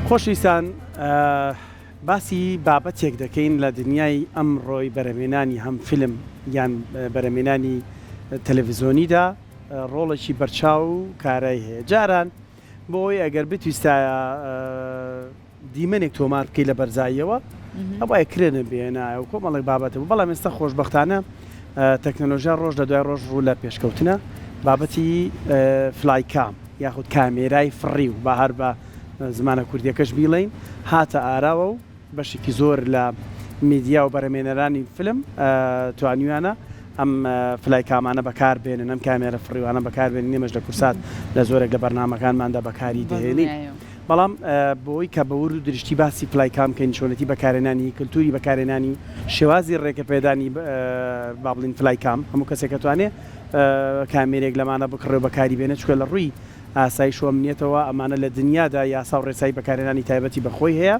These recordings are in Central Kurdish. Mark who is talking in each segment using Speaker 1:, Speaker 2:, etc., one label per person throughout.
Speaker 1: خۆشەویستان، باسی بابەتێک دەکەین لە دنیای ئەمڕۆی بەرهەمهێنانی هەم فیلم یان بەرهەمهێنانی تەلەڤیزۆنیدا ڕۆڵێکی بەرچاو و کارای هەیە. جاران بۆی ئەگەر بتویستایە دیمەنێک تۆمار بکەی لە بەرزاییەوە ئەوە کرێنە بێنایە و کۆمەڵێک بابەتە بوو، بەڵام ئێستا خۆشبەختانە تەکنۆلۆژیا ڕۆژ لە دوای ڕۆژ ڕوو لە پێشکەوتنە بابەتی فلایکام یاخود کامێرای فڕی و بە هەر بە زمانە کوردیەکەش بیڵین هاتە ئاراوە و بەشێکی زۆر لە میدیا و بەرهەمهێنەرانی فیلم توانیوانە ئەم فلایکامانە بەکاربێنن، ئەم کامێرە فڕیوانە بەکاربێنن. نێمەش لە کورسات لە زۆرێک لە بەرنامەکانماندا بەکاری دەهێنی، بەڵام بۆی کە بە ورد و درشتی باسی فلایکام کەین چۆنەتی بەکارهێنانی کللتوری بەکارهێنانی شێوازی ڕێکەپێدانی با بڵین فلایکام هەموو کەسێک دەتوانێت کامێرێک لەمانە بکڕێ بەکاری بێنێت، چکە لە ڕووی ئاسایی شۆمنیێتەوە ئەمانە لە دنیادا یاسا و ڕێسایی بەکارهێنانی تایبەتی بەخۆی هەیە.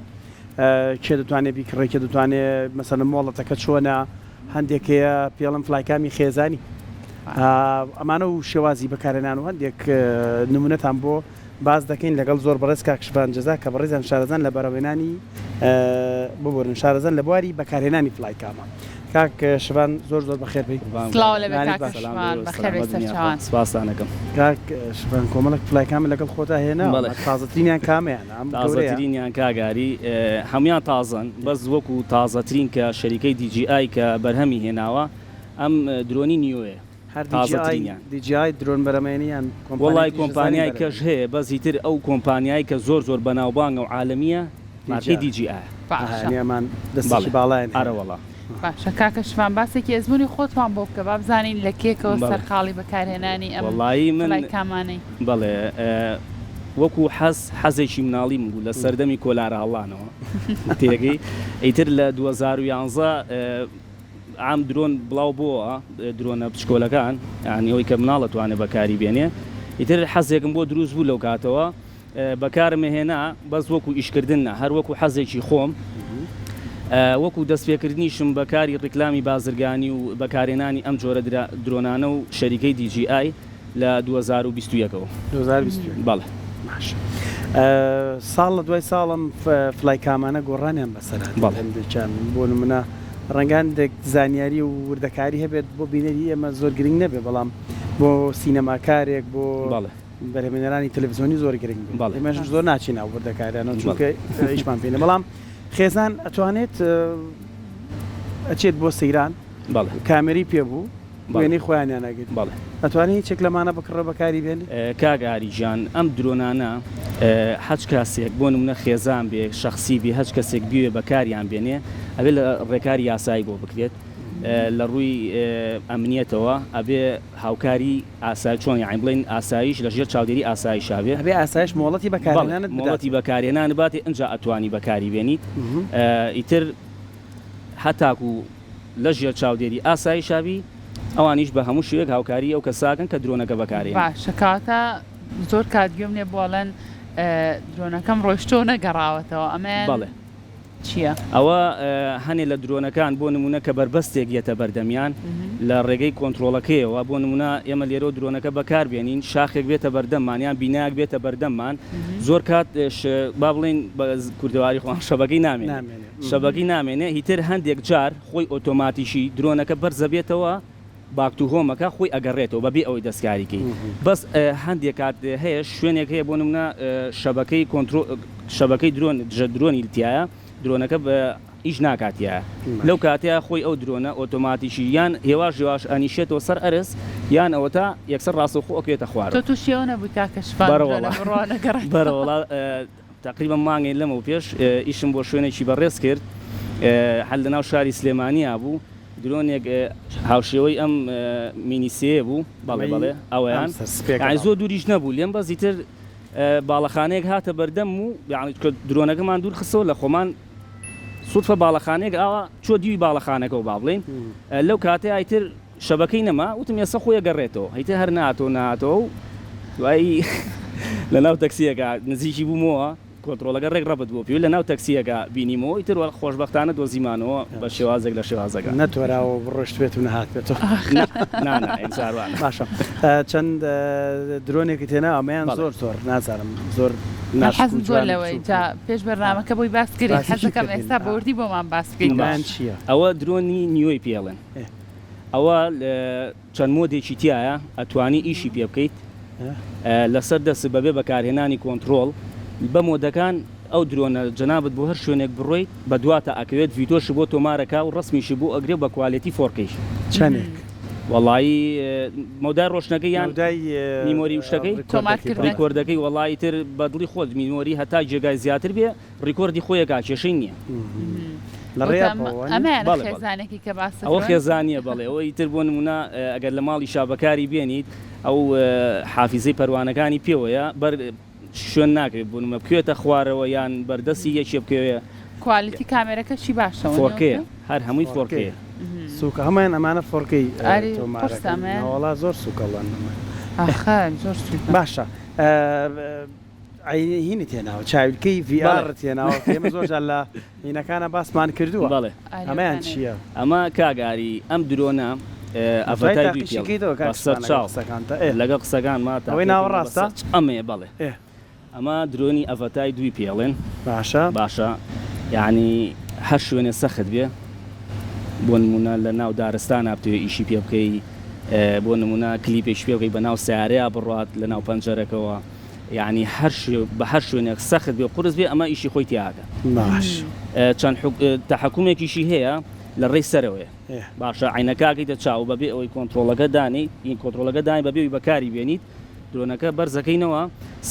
Speaker 1: کێ دەتوانێت بیکڕێکێ دەتوانێت مەسەلەن مۆڵەتەکە چۆنە هەندێک هەیە پێڵم فلایکامی خێزانی ئەمانە و شێوازی بەکارهێنان و هەندێک نمونەتان بۆ باز دەکەین لەگەڵ زۆر بەڕێز کاکشبان جەزا کە بەڕێزان شارەزان لە بەرهەمهێنانی ببورن شارەزان لە بواری بەکارهێنانی فلایکامە. کاک شبان زۆر بەخێر بێت.
Speaker 2: سپاسانەکەم.
Speaker 1: کاک شبان کۆمەڵک فلایکامی لەگەڵ خۆتا هێنا تازەترینیان کامیان؟
Speaker 2: تازەترینیان کاگاری هەمویان تازن، بەس وەکو تازەترین کە شەریکەی DJI کە بەرهەمی هێناوە ئەم درۆنی نیوەیە.
Speaker 1: DJI درۆن بەرهەمهێنیان
Speaker 2: وڵای کۆمپانیای کەش هەیە، بەس هیتر ئەو کۆمپانیایی کە زۆر بەناوبانگە و عالەمیە مارکەی DJI
Speaker 1: مان دەستی باڵایەن.
Speaker 2: ئارەوەڵا
Speaker 3: باشە کاکە شوان باسێکی ئەزمموی خۆتوان بۆ بکە با بزانین لە کێکەوە سەرخاڵی بەکارهێنانی ئەم فلایکامانەی.
Speaker 2: بەڵێ وەکو حەزێکی مناڵیم بوو لە سەردەمی کۆلارە هەڵانەوە تێگەی ئیتر لە 2011 ئام درۆن بڵاو بووە درۆنە پچکۆلەکان یانی ئەوەی کە مناڵ دەتوانێت بەکاری بێنێ. ئیتر حەزێکم بۆ دروست بوو لەو کاتەوە بەکارمە هێنا، بەس وەکو ئیشکردنە هەر وەکو حەزێکی خۆم وەکو دەستپێکردنیشم بەکاری ڕیکلامی بازرگانی و بەکارهێنانی ئەم جۆرە درۆنانە و شەریکەی DJI لە 2021ەوە. بەڵێ
Speaker 1: ساڵ لە دوای ساڵم فلایکامانە گۆڕانیان بەسەرات هەندێکیان بۆ نمونە ڕەنگان زانیاری و وردەکاری هەبێت بۆ بینەری ئێمە زۆر گرنگ نەبێ، بەڵام بۆ سینەماکارێک بۆ بەرهەمهێنەرانی تەلەڤیزۆنی زۆر گرنگ ئێمەش زۆر ناچین ناو وردەکاریانەوە چونکە هیچمان پێێنە، بەڵام خێزان ئەتوانێت ئەچێت بۆ سەیران کامێری پێبوو وێنەی خۆیانیان ناگرێت. ئەتوانێت هیچێک لەمانە بکڕە بەکاری بێنێ.
Speaker 2: کاگاریژان ئەم درۆنانە هەچ کاسێک بۆ نمونە خێزان بێ شخصی بێ هەچ کەسێک بوێ بەکاریان بێنێ ئەبێ لە ڕێکاری یاسایی بۆ بکرێت لە ڕووی ئەمنیەتەوە ئەبێ هاوکاری ئاسایی چۆن یاعین بڵین ئاسایش لە ژێر چاودێری ئاسایشاوێ
Speaker 1: ئەبێ ئاسایش مۆڵەتی
Speaker 2: بەکارهێنان باتێ ئەنجا ئەتوانی بەکاری بێنیت. ئیتر هەتاکو لە ژێر چاودێری ئاسایشاوی ئەوانیش بە هەموو شوێک هاوکاری ئەو کەساکەن کە درۆنەکە بەکارێن.
Speaker 3: باشەکاتە زۆر کاتگوێم لێ بۆڵەن درۆنەکەم ڕۆیشتۆ نەگەڕاوەتەوە ئەمە
Speaker 2: بەڵێ
Speaker 3: چییە؟
Speaker 2: ئەوە هەنێ لە درۆنەکان بۆ نمونە کە بەربەستێک یەتە بەردەمیان لە ڕێگەی کۆنتترۆلەکەیەوە بۆ نمونە ئێمە لێرە درۆنەکە بەکاربێنین شاخێک بێتە بەردەممانیان بیناک بێتە بەردەممان زۆر کات با بڵین کوردەواری خۆ شەبەکەی شەبەکەی نامێنێ هیتر هەندێک جار خۆی ئۆتۆماتیشی درۆنەکە بەرزە بێتەوە باکتو هۆمەکە خۆی ئەگەڕێتەوە بەبێ ئەوەی دەستکاریکەی. بەس هەندێک کات هەیە شوێنێک هەیە بۆ نمونە شەبەکەی درۆنی لتیایە درۆنەکە بە ئیش ناکاتیە لەو کاتەیە خۆی ئەو درۆنە ئۆتۆماتیشی یان هێواش هێواش ئەنیشێتەوە سەر ئەرس یان ئەوە تا یەکسەر ڕاستەوخۆ ئەکرێتە خوارد.
Speaker 3: تۆ شێوە نەبوو کاکەشفان
Speaker 2: بەرەوەڵا تقریبا مانگەی لەمە و پێش ئیشم بۆ شوێنێکی بەڕێز کرد هەل لە ناو شاری سلێمانیا بوو درۆنێک هاوشێوەی ئەم مینیسێ بوو بەڵێ ئەویان زۆر دووریش نەبوو لێم بەزیتر باڵەخانەیەک هاتە بەردەم و درۆنەکەمان دوور خستەوە لە خۆمان سوودفە باڵەخانەیەک ئاوا چۆ دیوی باڵەخانەکەەوە با بڵین لەو کاتێ ئایتر شەبەکەی نەما وتم ێستا خۆیە گەڕێتەوە هەیتە هەر ناتۆ و دوایی لە ناو تەکسیەکە نزیکی بوومەوە کۆنتترۆلەکە ڕێک ڕەبت بۆ پێ لە ناو تەکسیەکە بینیمەوە ئیتر خۆشببختانە دۆزیمانەوە بە شێوازێک لە شێوازەکە
Speaker 1: نەتوەراوە بڕۆشتێت و نەهات بێتەوە
Speaker 2: ئینساروانە
Speaker 1: باشە چەند درۆنێکی تێنا ئەمەیان زۆر نازانم زۆر
Speaker 3: حەزم زۆر لەوەی جا پێش بەرنامەکە بۆی باسکردی حەزەکەم ئێستا بەوردی بۆمان باسکەین
Speaker 1: چییە؟
Speaker 2: ئەوە درۆنی نیوەی پێڵێن ئەوە چەند مۆدێکی تایە ئەتوانی ئیشی پێ بکەیت لەسەر دەست بەبێ بەکارهێنانی کۆنتترۆل بە مۆدەکان ئەو درۆنە جەنابەت بۆ هەر شوێنێک بڕۆیت بە دواتە ئەکەوێت ڤیدۆش بۆ تۆمارەکە و ڕسمیشی بۆ ئەگرێ بە کوالەتی فۆرکەیش
Speaker 1: چەندێک
Speaker 2: وەڵایی مەودای ڕۆشنەکەی یان میمۆری شتەکەی ڕیکۆردەکەی وەڵی تر بەدڵی خۆت میمۆری هەتا جێگای زیاتر بێ ڕیکۆردی خۆیەکە کێشەی نییە
Speaker 3: خێزانێکی کە باس
Speaker 2: ئەوە خێزانیە بەڵێ ئەوە ئیتر بۆ نمونە ئەگەر لە ماڵی شابەکاری بێنیت ئەو حافیزەی پەروانەکانی پێوەیە بەر شوێن ناکرێت بوونمە بکوێتە خوارەوە یان بەردەستی یەکێ بکەوێ
Speaker 3: کوالیتی کامێرەکەشی باشەوە
Speaker 2: فۆرکەیە هەر هەمووی فۆرکەیە
Speaker 1: سوکە هەمان ئەمانە فۆرکەی تۆمارەوەڵا زۆر سوکەڵان
Speaker 3: زۆر
Speaker 1: باشە هینی تێناوە چاویلکەی VR تێناوە ئێمە زۆرجار لە هینەکانە باسمان کردووە
Speaker 2: بەڵێ
Speaker 1: ئەمەیان چییە؟
Speaker 2: ئەمە کاگاری ئەم درۆنە ئەڤەتای لەگە قسەکان
Speaker 1: ئەوەی ناوەڕاستە
Speaker 2: ئەمەیە بەڵێ ئەمە درۆنی ئەڤەتای دوی پێڵێن باشە یعنی هەر شوێنێ سەخت بێ بۆ نمونە لە ناو دارستان بتوێ ئیشی پێ بکەی بۆ نمونە کلیپێش پێ بکەی بە ناو سیارەیە بڕات لە ناو پەنجەرەکەەوە یعنی بە هەر شوێنێک سەخت بێ قرس بێ ئەمە ئیشی خۆی تیاکە چەند تەحکومێکیشی هەیە لە ڕێی سەرەوەی باشە عینەکەکەیتە چاو بەبێ ئەوەی کۆنتترۆلەکە دانی این کۆنتترۆلەکە دانی بەبێ بەکاری بێنیت درۆنەکە بەرزەکەینەوە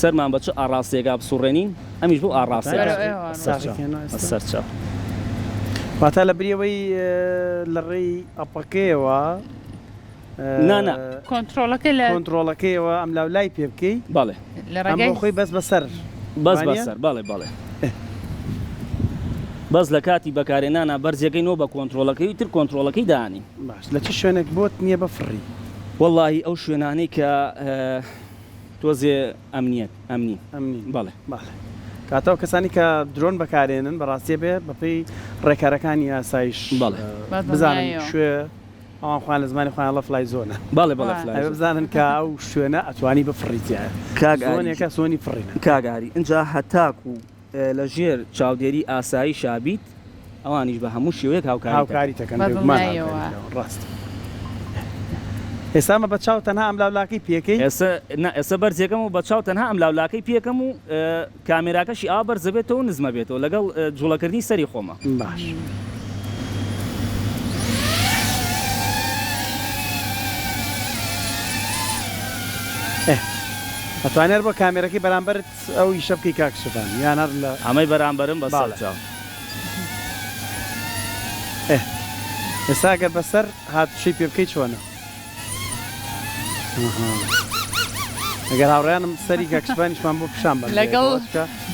Speaker 2: سەرمان بە چ ئاڕاستێکا بسوڕێنین ئەمیش بۆ ئاڕاستێ سەرچاو
Speaker 1: واتە لە بریەوەی لە ڕێی ئەپەکەیەوە کۆنتترۆلەکەیەوە ئەم لاولای پێ بکەی
Speaker 2: بەڵێ
Speaker 1: ئەم خۆی بەس بەسەر
Speaker 2: بەسەر بەڵێ بەس لە کاتی بەکارێنانە بەرزەکەینەوە بە کۆنتترۆلەکەی تر کۆنتترۆلەکەی دانی
Speaker 1: باش لە چ شوێنێک بۆت نییە بەفڕی
Speaker 2: وەڵی ئەو شوێنانەی کە تۆزێ ئەمنی بەڵێ
Speaker 1: کاتەوە کەسانی کە درۆن بەکارێنن بەڕاستیە بێ بەپی ڕێکارەکانی ئاسایش بزانن شوێ ئەوان خوان لە زمانی خوان لە فلای زۆنە
Speaker 2: بەڵێ
Speaker 1: بزانن کە ئەو شوێنە ئەتوانی بفڕیتیە کاگانێکە سۆنی فڕینە
Speaker 2: کاگاری اینجا هەتاک و لە ژێر چاودێری ئاسایی شابیت ئەوانیش بە هەموو شێوەیەک
Speaker 1: هاوکاری تەکەن ڕاست ئێسامە بە چاو تەنها ئەم لاولاکەی پێکەی
Speaker 2: ئێستا بەرزێکەم و بە چاو تەنها ئەم لاولاکەی پێکەم و کامێراکەشی ئا بەرزەبێتەوە نزمە بێتەوە لەگەڵ جوڵەکردنی سەری خۆمە
Speaker 1: باش ئەتوانێت بۆ کامێرەکەی بەرامبەرت ئەو ئیشە بکەی کاکشفان یان هەر لە
Speaker 2: ئەمەی بەرامبەرم بە ساڵچاو
Speaker 1: ئێستا گەر بەسەر هاتوشەی پێ بکەی چۆنە ئەگەر هاوڕیانم سەری کاکشفانیشمان بۆ پیشان بە
Speaker 3: لەگەڵ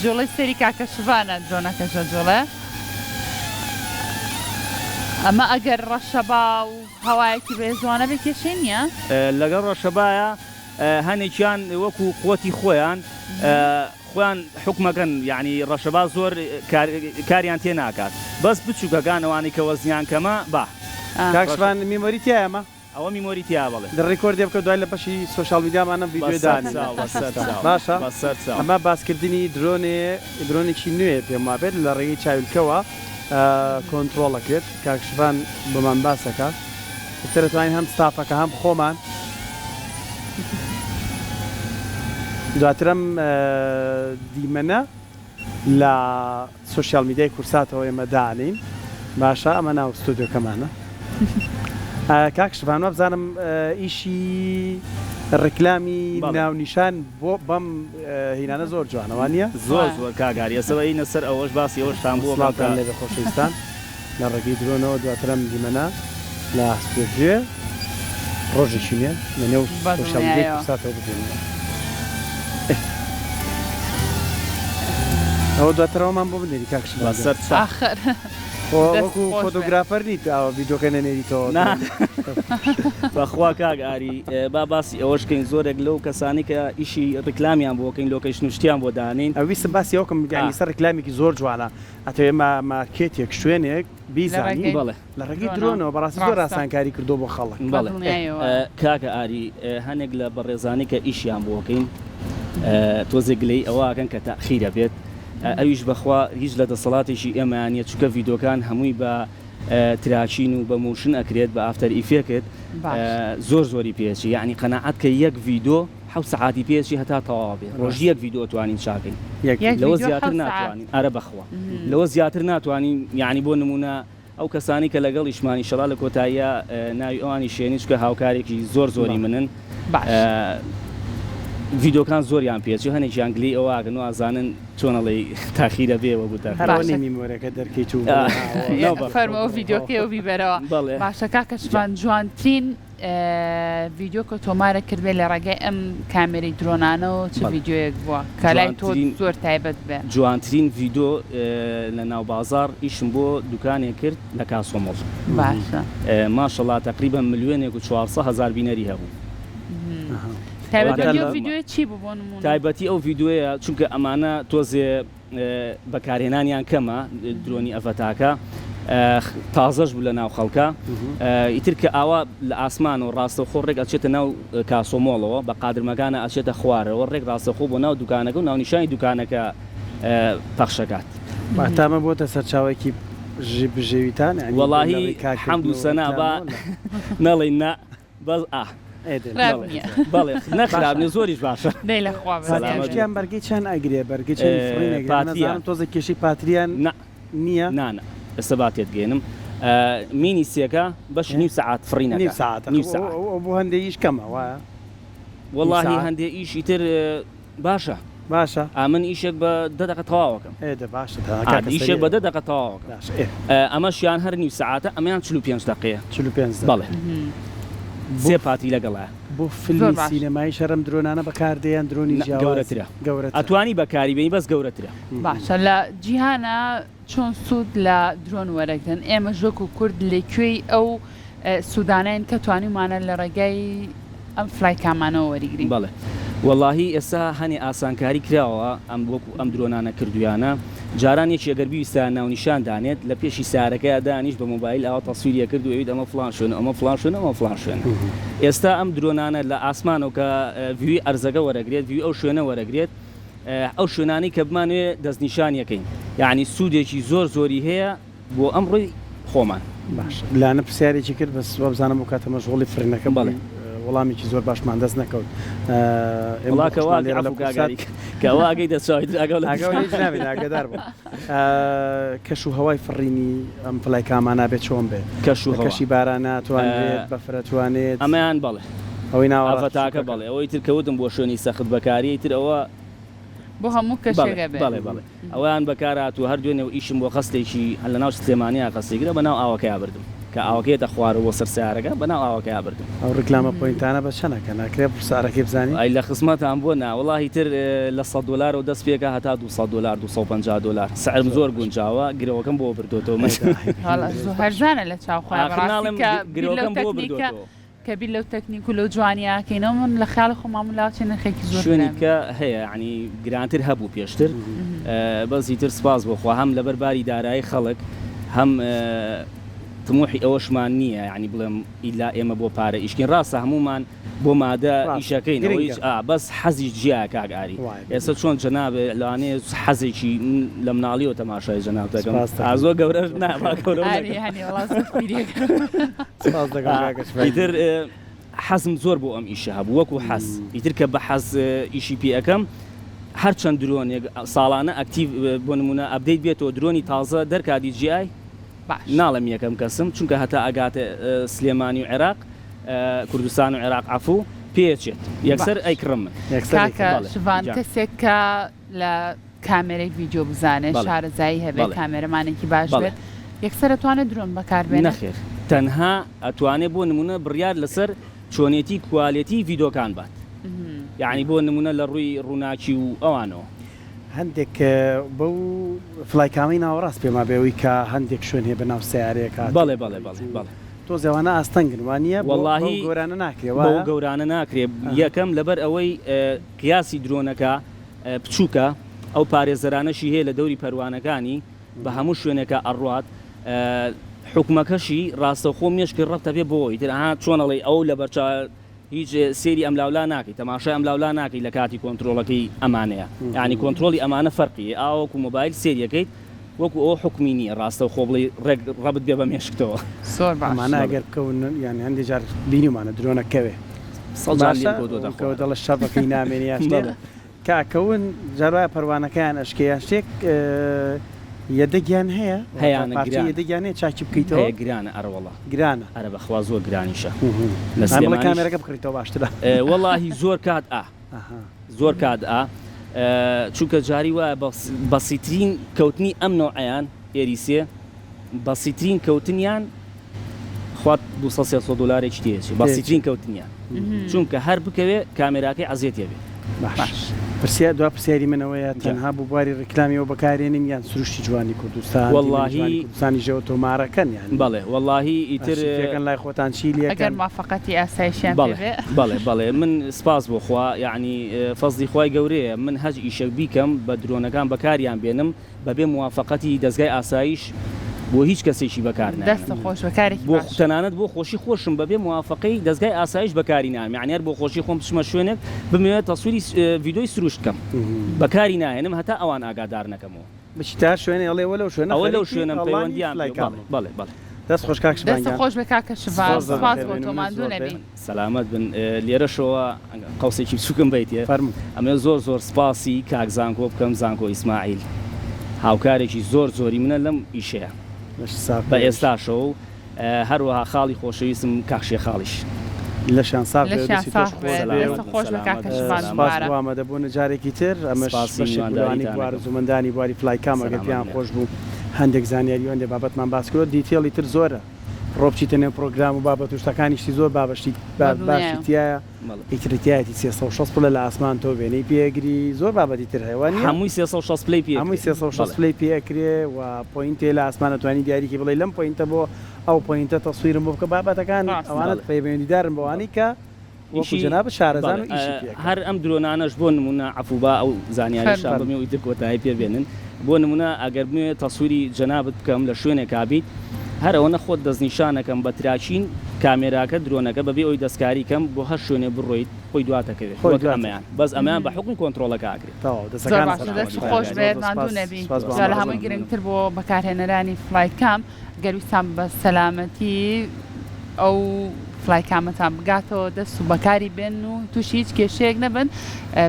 Speaker 3: جۆڵی سەری کاکەشفانە جۆنەکەشە جۆڵە ئەمە ئەگەر ڕەشەبا و هەوایەکی بێزوانە بێ کێشەی نییە
Speaker 2: لەگەڵ ڕەشەبایە هەنێکیان وەکو قوتی خۆیان خۆیان حکومەکەن یعنی ڕەشەبا زۆر کاریان تێ ناکات بەس بچووکەکانەوانی کە وەزنیان کەمە با
Speaker 1: کاکشفان میمۆری تایەمە
Speaker 2: ئەوە میمۆری تیا بڵێ
Speaker 1: ڕێکۆردی بکە دوای لە پەشی سۆشال میدیامانە ڤیدیۆدان باشە ئەمە باسکردنی درۆنێکی نوێ پێم وابێت لە ڕێگەی چاویلکەوە کۆنتترۆڵەکرێت کاکشفان بۆمان باسەکە دەتوانین هەم ستافەکە هەم خۆمان دواترم دیمەنە لە سوۆسیال میدیای کورساتەوە ئێمە دانین باشە ئەمە ناو ستودیۆکەمانە کاکشفان بزانم ئیشی ڕێکلامی ناونیشان بۆ بەم هینانە زۆر جوانەوانە
Speaker 2: زۆر کاگاری ئەسەوە ئینە سەر ئەوەش باسی ئەوەشتان بۆ
Speaker 1: لێ خۆشەویستان لە ڕێگەی درۆنەوە دواترم دیمەنە لە ستودیۆ ڕۆژێکی نیە لە نێو سوۆسیال میدیای کورساتەوە بگەینەوە ئەوە دواترەوەمان بۆ بنێری کاکشفان
Speaker 3: آخر
Speaker 1: وەکو فۆتۆگرافەر نیت ئەوە ڤیدۆکە نەنێریتەوە
Speaker 2: بەخوا کاک ئاری با باسی ئەوەشکەین زۆرێک لەو کەسانی کە ئیشی ڕکلامیان بۆکەین لۆکەیشن وشتیان بۆ دانین
Speaker 1: ئەویستم باسی ئەوکەم گانی سەر ڕکلامێکی زۆر جوانە ئەتە ئێمە مارکێتێک شوێنێک بیزانی
Speaker 2: بەڵێ
Speaker 1: لە ڕێگەی درۆنەوە بەڕاستی زۆر ئاسانکاری کردو بۆ خەڵک
Speaker 2: بەڵێ کاکە ئاری هەنێک لە بەڕێزانی کە ئیشیان بۆکەین تۆزێک لەی ئەوواکەن کە تاخیرە بێت ئەویش بەخوا هیچ لە دەسەڵاتێکی ئێمانە چکە ڤیدۆکان هەمووی بە تراچین و بە موشن ئەکرێت بە ئافتەر ئیفێکت زۆر زۆری پێچی یعنی قەنەعەت کە یەک ڤیدۆ حەوت سەعاتی پێچی هەتا تەواو بێت ڕۆژی یەک ڤیدۆ توانین چاکەین لەوە زیاتر ناتوانین ئەرە بەخوا لەوە زیاتر ناتوانین یعنی بۆ نمونە ئەو کەسانی کە لەگەڵ ئیشمانی شەڵا لە کۆتاییە ناوی ئەوانی شوێنی چکە هاوکارێکی زۆر زۆری منن ڤیدۆکان زۆریان پێچی هەنێکی ئەنگلی ئەوواگەن و ئازانن چۆنەڵی تاخیرە بێەوە بوو
Speaker 1: میمۆرەکە دەرکەیت و
Speaker 3: فەرمەوە ڤیدۆکەوە بیبەرەوە باشەکە کەشوان جوانترین ڤیدۆ کە تۆمارە کردبێت لە ڕێگەی ئەم کامێرەی درۆنانەوە چ ڤیددیوەیەک بووە کەلای تۆ زۆر تایبەت بێ
Speaker 2: جوانترین ڤیدۆ لە ناو بازار ئیشم بۆ دوکانێک کرد لە کاسۆمەڵ
Speaker 3: باشە
Speaker 2: ماشەڵا تقریبا ملیۆنێک و 400,000 بینەری هەبوو
Speaker 3: ڤیددیوی چی بوو بۆ نمونە
Speaker 2: تایبەتی ئەو ڤیددیوەیە چونکە ئەمانە تۆزێ بەکارهێنانیان کەمە درۆنی ئەڤەتاکە تازەش بوو لە ناو خەڵکە ئیتر کە ئاوا لە ئاسمان و ڕاستەوخۆ ڕێک ئەچێتە ناو کاسۆمۆڵەوە بە قادرمەکانە ئەچێتە خوارەوە ڕێک ڕاستەخۆ بۆ ناو دوکانەکە و ناونیشانی دوکانەکە پەخشەکات
Speaker 1: تامە بۆتە سەرچاوێکی بژێویتان
Speaker 2: وەڵاهی حەمد و سەنا با نەڵێن نا بەس بەڵێ نەخرابنی زۆریش باشە
Speaker 1: سەلامەتیان بەرگەی چەند ئەگرێ بەرگەی پاتریان تۆزە کێشی پاتریان نییە
Speaker 2: نانە ئێستا باتێت گەێنم مینی سێکە بەش نیو سەعات فڕینە
Speaker 1: نیو ساعت بۆ هەندێکیش کەمە وایە
Speaker 2: وەڵاهی هەندێک ئیشی تر باشە
Speaker 1: باشە
Speaker 2: ئامن ئیشێک بە 10 دقیقە تەواوەکەم
Speaker 1: باشە
Speaker 2: ئیشێک بە 10 دقیقە تەواوەکەم ئەمەشیان هەر نیو سەعاتە ئەمەیان 45 دقیقەیە
Speaker 1: 45
Speaker 2: بەڵێ سێ پاتی لەگەڵایە
Speaker 1: بۆ فیلمی سینەمایی شەرم درۆنانە بەکاردەیان درۆنی
Speaker 2: گەورەترە ئەتوانی بەکاری بێنی بەس گەورەترە
Speaker 3: باشە لە جیهانە چۆن سوود لە درۆن وەرەگرن ئێمە ژۆک و کورد لەکوێی ئەو سوودانەیان کە توانیمانە لە ڕێگەی ئەم فلایکامانەوە وەریگرین
Speaker 2: بەڵێ وەڵاهی ئێستا هەنێ ئاسانکاری کراوە ئەم وەکو ئەم درۆنانە کردویانە جاران یەکی ئەگەر بیویستان ناونیشان دانێت لە پێشی سارەکەی دانیش بە مۆبایل ئەوە تەسویریە کرد و ئەوید ئەمە فڵان شوێنە ئەمە فڵان شوێنە ئەمە فڵان شوێنە ئێستا ئەم درۆنانە لە ئاسمانەوە کە ڤیوی ئەرزەکە وەرەگرێت ڤیو ئەو شوێنە وەرەگرێت ئەو شوێنانی کە بمانوێ دەستنیشانیەکەین یعنی سوودێکی زۆر زۆری هەیە بۆ ئەم ڕووی خۆمان
Speaker 1: باش لاانە پرسیارێکی کرد بەس بزانم و کاتە مەشغوڵی فرینەکە
Speaker 2: بڵێ
Speaker 1: وەڵامێکی زۆر باشمان دەست نەکەوت
Speaker 2: کەواگەی دەساویت
Speaker 1: ئاگادار بوو کەش و هەوای فڕینی ئەم فلای کامانە بێت چۆن بێت کەشی باران ناتوانێت بەفرەتوانێت
Speaker 2: ئەمەیان بڵێ
Speaker 1: ئەوەی
Speaker 2: ناوەتاکە بڵێ ئەوەی تر کەوتم بۆ شوێنی سەخت بەکاری تر ئەوە
Speaker 3: بۆ هەموو کەشێگە بێت
Speaker 2: بڵێ ئەویان بەکارات و هەر دوێنێ و ئیشم بۆ خستێکی هەل لە ناو سلێمانیا قەستێگرە بە ناو ئاوەکەی بردم کە ئاوەکەیتە خوارە بۆ سەر سیارەکە بەناو ئاوەکەی بردم
Speaker 1: ئەو ڕکلامە پۆینتانە بە چەنەکە ناکرێت پرسارەکەی بزانین
Speaker 2: ئەی لە خزمەتان بۆ وەڵاهی تر لە $100 و دەست پێکە هەتا $200 $250 سعرم زۆر گونجاوە گرەوەکەم بۆ بردوتەوە
Speaker 3: هەرزانە لە چاوخواڵم
Speaker 2: گرەوەکەم بۆ بردوتەوە
Speaker 3: کەبییر لەو تەکنیک و لەو جوانیاکەینەوە من لە خیاڵ خۆمام لاوچێ نرخێکی زۆر
Speaker 2: شوێنێکە هەیە عنی گرانتر هەبوو پێشتر بەزی تر سپاس بۆخوا هەم لەبەرباری دارایی خەڵک هەم تموحی ئەوەشمان نییە ینی بڵێم ئیلا ئێمە بۆ پارە ئیشکین ڕاستە هەمومان بۆ مادە ئیشەکەین بەس حەزی جیا کاگاری ئێستا چۆن جەنابێ لەوانەیە حەزێکی لە مناڵیەوە تەماشای جەنابەکەم ئازۆ گەورەش ئیتر حەزم زۆر بۆ ئەم ئیشە هەبوو وەکو حەز ئیتر کە بە حەز ئیشی پێ ئەەکەم هەر چەند درۆنێک ساڵانە ئەکتیڤ بۆ نمونە ئەبدەیت بێتەوە درۆنی تازە دەرکاتی جیای ناڵم یەکەم کەسم چونکە هەتا ئەگاتە سلێمانی و عێراق کوردستان و عێراق عفو پێچێت یەکسەر ئەیکڕم من
Speaker 3: شوان کەسێک کە لە کامێرەی ڤیدیۆ بزانێت شارەزایی هەبێت کامێرەمانێکی باش بێت یەکسەر ئەتوانێت درۆن بەکاربێنێت
Speaker 2: نەخێر تەنها ئەتوانێت بۆ نمونە بڕیار لەسەر چۆنێتی کوالیتی ڤیدۆکان بات یعنی بۆ نمونە لە ڕووی ڕووناکی و ئەوانەوە
Speaker 1: هەندێک بەو فلایکامی ناوەڕاست پێما بێەوەی کە هەندێک شوێن هەیە بەناو سیارەیەکە
Speaker 2: بەڵێ بەڵێ بەڵێ بەڵێ
Speaker 1: تۆ زێوانە ئاستەنگن وانە
Speaker 2: واللهی
Speaker 1: گۆرانە ناکرێ
Speaker 2: بۆ گەورانە ناکرێ یەکەم لەبەر ئەوەی قیاسی درۆنەکە بچووکە ئەو پارێزەرانەشی هەیە لە دەوری پەروانەکانی بە هەموو شوێنێکە ئەڕات حکومەکەشی ڕاستەخۆ مێشکی ڕەتە بێ بۆی ترها چۆنەڵی ئەو لە بەرچ هیچ سێری ئەملاولا ناکەی تەماشای ئەملاولا ناکەی لە کاتی کۆنتترۆلەکەی ئەمانەیە یعنی کۆنتترۆلی ئەمانە فەرقی ئاوەکو مۆبایل سێریەکەیت وەکو ئەو حکومینی ڕاستە خۆ بڵی ڕەبت بێ بە مێشکتەوە
Speaker 3: ئەمانە
Speaker 1: ئەگەر بکەون یانی هەندێک جار بینیمانە درۆنەکەوێ دەڵە شەڕەکەی نامێنیاشتێ کاکەون جارای پەروانەکەیان ئەشکیان شتێک یەدەگیان هەیە یەدەگیانەیە چاکی بکەیتەوە
Speaker 2: گرانە ئەرەوەڵە
Speaker 1: گرانە
Speaker 2: ئەرە بەخوا زۆر گرانیشە
Speaker 1: لە کامێرەکە بکڕیتەوە باشترە
Speaker 2: وەڵاهی زۆر کات زۆر کات چونکە جاری وایە بەسیترین کەوتنی ئەم نوعیان ئێریسێ بەسیترین کەوتنیان خوات $200 تێچی بەسیترین کەوتنیان چونکە هەر بکەوێ کامێراکەی عەزیەتێ بێ
Speaker 1: پرسیار دو پرسیاری منەوەیە تەنها بۆ بواری ڕکلامیەوە بەکارێنین یان سروشتی جوانی کوردستان
Speaker 2: واللهی
Speaker 1: کوردستانی ژێوە تۆمارەکەن یان
Speaker 2: بەڵێ واللهی ئیتر
Speaker 1: لای خۆتان چیلیەکەن
Speaker 3: ئەگەر موافقەتی ئاسایشیان
Speaker 2: بەڵێ من سپاس بۆ خوا یعنی فەزلی خوای گەورەیە من هەج ئیشەک بیکەم بە درۆنەکان بەکاریان بێنم بەبێ موافقەتی دەستگای ئاسایش بۆ هیچ کەسێکی بەکار
Speaker 3: دەستە خۆش بەکارێکی
Speaker 2: بۆ تەنانەت بۆ خۆشی خۆشم بەبێ موافقەی دەستگای ئاسایش بەکاری نام یعنی بۆ خۆشی خۆم بچمە شوێنێک بمەوێت تەسووری ڤیدۆی سروشت بکەم بەکاری ناهێنم هەتا ئەوان ئاگادار نەکەمەوە
Speaker 1: بچیتار شوێنێ ئەڵێ وەلەو شوێنە
Speaker 2: ئەوە لەو شوێنم پەیوەندیان بەڵێ
Speaker 1: دەست خۆش کاک شبانگیان
Speaker 3: دەست خۆش بە کاکە شڤان سپاس بۆ تۆماندوو نەبی
Speaker 2: سەلامەت بن لێرەشەوە قەوسێکی بچووکم بیتێ ئەمێ زۆر سپاسی کاک زانکۆ بکەم زانکۆ ئیسماعیل هاوکارێکی زۆری منە لەم ئیشەیە بە ئێستاشەوە و هەروەها خاڵی خۆشەویستم کاکشێ خاڵیش
Speaker 1: لەشان ساغ
Speaker 3: خۆش بە کاکە شڤان
Speaker 1: ئامادەبوون جارێکی تر ئەمەشوانی زومەندانی بواری فلایکام ئەگەر پیان خۆش بوو هەندێک زانیاری هەندێ بابەتمان باس کرد دیتێڵی تر زۆرە ڕۆبچیتە نێو پرۆگرام و بابەت شتەکانیشتی زۆر باشی تایە ئیترتیایەتی 360 پلە لە ئاسمان تۆ وێنەی پێگری زۆر بابەتی تر هەیوانی
Speaker 2: هەمووی 360 پلی پێ
Speaker 1: هەمووی 360 پلی پێکرێ و پۆینتێ لە ئاسمانەتوانی دیاریکی بڵێ لەم پۆینتە بۆ ئەو پۆینتە تەسویرم بۆ بکە بابەتەکان ئەوانت پەیوەندیدارن بەوانی کە جناب شارەزان و
Speaker 2: هەر ئەم درۆنانەش بۆ نمونە عەفوبا ئەو زانیاریشان بەمێ ئیتر کۆتایی پێبێنن بۆ نمونە ئەگەر بنوێ تەسووری جەنابت بکەم لە شوێنێکا بیت هەر ئەوەنە خۆت دەستنیشانەکەم بە تراچین کامێراکە درۆنەکە بەبێ ئەوی دەستکاریکەم بۆ هەر شوێنێ بڕۆیت خۆی دواتەکەوێت ئەمەیان بەس ئەمەیان بە حکم کۆنتترۆلەکە ئاکرێت
Speaker 3: خۆش بێت ماندوو نەبی لە هەمووی گرنگتر بۆ بەکارهێنەرانی فلایکام گەرویستان بە سەلامەتی ئەو فلایکامەتان بگاتەوە دەست و بەکاری بێن و تووشی هیچ کێشەیەک نەبن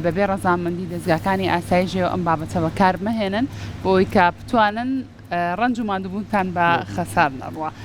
Speaker 3: بەبێ ڕەزامەندی دەستگاکانی ئاسایشێ ئەم بابەتە بەکار مەهێنن بۆ ئەوەی کە بتوانن ڕەنج و ماندووبوونتان بە خەسار نەڕوە.